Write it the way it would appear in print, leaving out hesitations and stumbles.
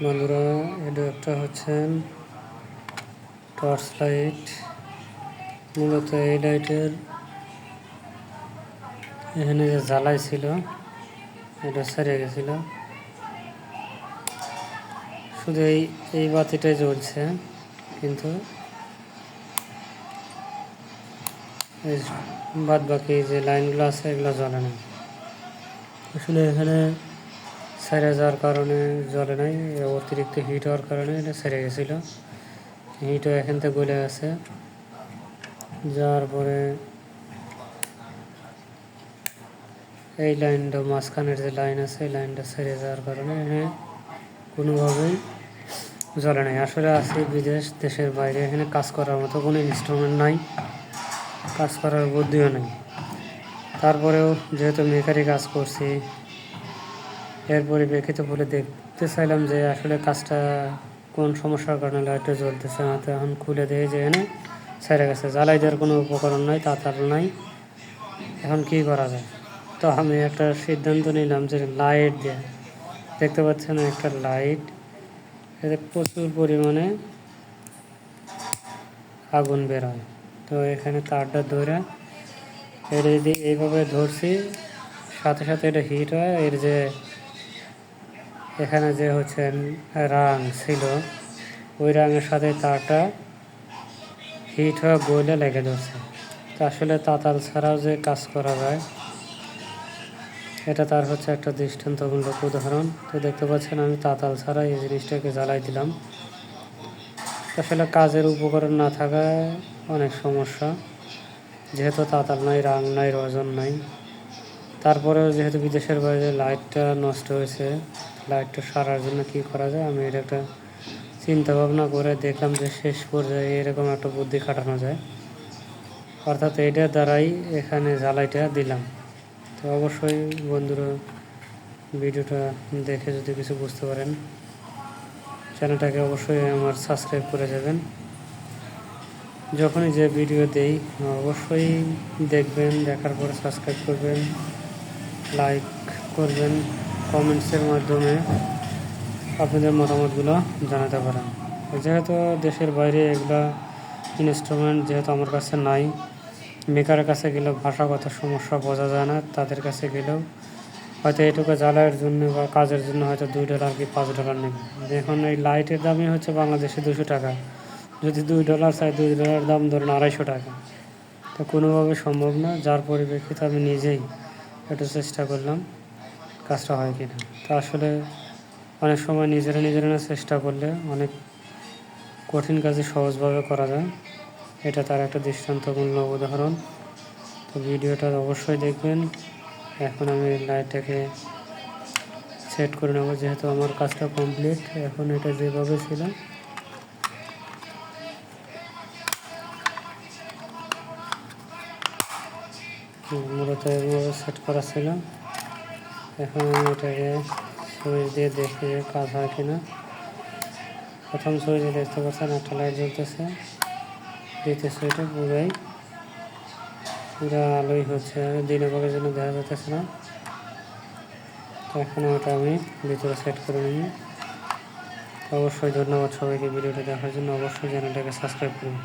বন্ধুরা, এটা একটা হচ্ছেন টর্চ লাইট। মূলত এই লাইটের এখানে যে জ্বালাই ছিল এটা সেরে গেছিল, শুধু এই বাতিটাই জ্বলছে, কিন্তু এই বাদ বাকি যে লাইনগুলো আছে এগুলো জ্বলে না। আসলে এখানে সেরে যাওয়ার কারণে জ্বলে নাই, অতিরিক্ত হিট হওয়ার কারণে এটা সেরে গেছিল। হিটও এখান থেকে গলে আছে, যাওয়ার পরে এই লাইনটা মাঝখানের যে লাইন আছে এই লাইনটা সেরে যাওয়ার কারণে এখানে কোনোভাবেই জ্বলে নাই। আসলে আছে বিদেশ, দেশের বাইরে, এখানে কাজ করার মতো কোনো ইনস্ট্রুমেন্ট নাই, কাজ করার বুদ্ধিও নেই। তারপরেও যেহেতু মেকারি কাজ করছি, এর পরিপ্রেক্ষিতে বলে দেখতে চাইলাম যে আসলে কাজটা কোন সমস্যার কারণে লাইটটা জ্বলতেছে না। তো এখন খুলে দিয়ে যে এখানে সেরে গেছে, জ্বালাই দেওয়ার কোনো উপকরণ নাই, তাতার নাই। এখন কি করা যায়? তো আমি একটা সিদ্ধান্ত নিলাম যে লাইট দিয়ে, দেখতে পাচ্ছেন একটা লাইট, এতে প্রচুর পরিমাণে আগুন বের হয়। তো এখানে তারটা ধরে এটা যদি এইভাবে ধরছি, সাথে সাথে এটা হিট হয়। এর যে এখানে যে হচ্ছে রাং ছিল, ওই রাঙের সাথে তারটা হিট হয়ে গলে লেগে ধরছে। তো আসলে তাতাল ছাড়াও যে কাজ করা যায়, এটা তার হচ্ছে একটা দৃষ্টান্তমূলক উদাহরণ। তো দেখতে পাচ্ছেন আমি তাতাল ছাড়া এই জিনিসটাকে জ্বালাই দিলাম। আসলে কাজের উপকরণ না থাকায় অনেক সমস্যা, যেহেতু তাতাল নাই, রাং নাই, রজন নাই। তারপরেও যেহেতু বিদেশের বাইরে লাইটটা নষ্ট হয়েছে, লাইটটা সারার জন্য কী করা যায়, আমি এটা একটা চিন্তা ভাবনা করে দেখলাম যে শেষ পর্যায়ে এরকম একটা বুদ্ধি খাটানো যায়, অর্থাৎ এটার দ্বারাই এখানে জ্বালাইটা দিলাম। তো অবশ্যই বন্ধুরা, ভিডিওটা দেখে যদি কিছু বুঝতে পারেন, চ্যানেলটাকে অবশ্যই আমার সাবস্ক্রাইব করে যাবেন। যখনই যে ভিডিও দেই অবশ্যই দেখবেন, দেখার পরে সাবস্ক্রাইব করবেন, লাইক করবেন, কমেন্টসের মাধ্যমে আপনাদের মতামতগুলো জানাতে পারেন। যেহেতু দেশের বাইরে এগুলা ইনস্ট্রুমেন্ট যেহেতু আমার কাছে নাই, মেকারের কাছে গেলেও ভাষাগত সমস্যা বোঝা যায় না, তাদের কাছে গেলেও হয়তো এটুকু জ্বালাইয়ের জন্য বা কাজের জন্য হয়তো $2 কি $5 নেবে। এখন এই লাইটের দামই হচ্ছে বাংলাদেশে 200 টাকা, যদি $2 চাই, $2 দাম ধরুন 250 টাকা। তো কোনোভাবে সম্ভব না, যার পরিপ্রেক্ষিতে আমি নিজেই একটু চেষ্টা করলাম কাজটা হয় কিনা। তো আসলে অনেক সময় নিজেরা চেষ্টা করলে অনেক কঠিন কাজে সহজভাবে করা যায়, এটা তার একটা দৃষ্টান্তমূলক উদাহরণ। তো ভিডিওটা অবশ্যই দেখবেন। এখন আমি লাইটটাকে সেট করে নেব, যেহেতু আমার কাজটা কমপ্লিট। এখন এটা যেভাবে ছিল মূলত এভাবে সেট করা ছিল। এখন আমি এটাকে সুইচ দিয়ে দেখি কাজ হয় কিনা। প্রথম সুইচে দেখতে পাচ্ছেন একটা লাইট জ্বলতেছে, দ্বিতীয় সুইচে পুরো আলোই হচ্ছে, দিনের পরের জন্য দেখা যাচ্ছে না। তো এখন ওটা আমি ভিতরে সেট করে নিই। অবশ্যই ধন্যবাদ সবাইকে ভিডিওটা দেখার জন্য। অবশ্যই চ্যানেলটাকে সাবস্ক্রাইব করুন।